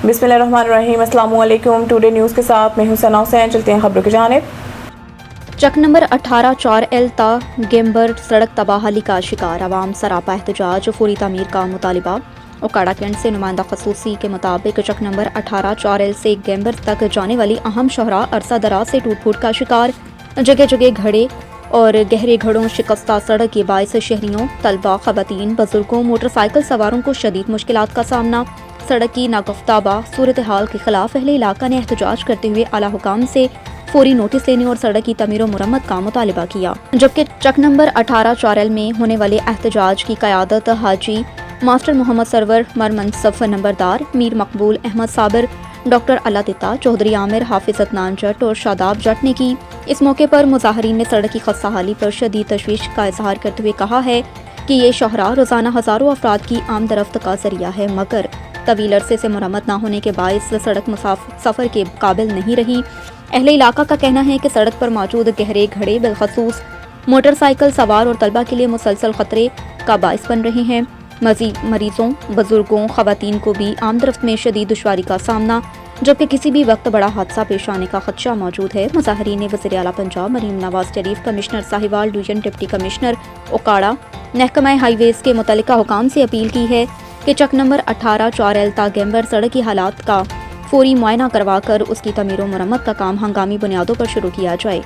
बिस्मिल्लाहिर्रहमानिर्रहीम। अस्सलाम वालेकुम। टुडे न्यूज़ के साथ मैं हूं सना हुसैन। चलते हैं खबरों की जानिब। चक नंबर 18/4L ता गेम्बर सड़क तबाहली का शिकार, आवाम सरापा एहतजाज, फौरी तामीर का मुतालिबा। ओकाड़ा कैंट से नुमाइंदा खसूसी के मुताबिक चक नंबर 18/4L से गेम्बर तक जाने वाली अहम शहरा अरसा दराज से टूट फूट का शिकार। जगह जगह घड़े और गहरे घड़ों, शिकस्ता सड़क के बायस शहरियों, तलबा, खवातीन, बुजुर्गों, मोटरसाइकिल सवारों को शदीद मुश्किलात का सामना। सड़क की नागफ्ताबा सूरत हाल के खिलाफ अहले इलाका ने एहतजाज करते हुए आला हुकाम से फौरी नोटिस लेने और सड़क की तमीर और मुरम्मत का मुतालिबा किया। जबकि चक नंबर 18/4L में होने वाले एहतजाज की क़यादत हाजी मास्टर मोहम्मद सरवर मरमनसफ नंबरदार, मीर मकबूल अहमद साबिर, डॉक्टर अल्लादिता चौधरी, आमिर हाफिज अदनान जट और शादाब जट ने की। इस मौके पर मुजाहरीन ने सड़क की खस्ता हाली पर शदीद तशवीश का इजहार करते हुए कहा है कि ये शहरा रोजाना हजारों अफराद की आमदरफ्त का जरिया है, मगर तवील अरसे से मुरम्मत न होने के बायस सड़क सफ़र के काबिल नहीं रही। अहले इलाका का कहना है कि सड़क पर मौजूद गहरे घड़े बिलखसूस मोटरसाइकिल सवार और तलबा के लिए मुसलसल खतरे का बायस बन रहे हैं। मरीजों, बुजुर्गों, खवातीन को भी आमदरफ्त में शदीद दुश्वारी का सामना, जबकि किसी भी वक्त बड़ा हादसा पेश आने का खदशा मौजूद है। मुजाहरीन ने वज़ीर आला Punjab Maryam Nawaz Sharif, commissioner Sahiwal division, deputy commissioner Okara, महकमा हाईवेज के मुतल्लिका हुकाम से अपील की है कि चक नंबर 18/4L ता गेम्बर सड़क की हालात का फौरी मुआयना करवा कर उसकी तमीर व मुरम्मत का काम हंगामी बुनियादों पर शुरू किया जाए।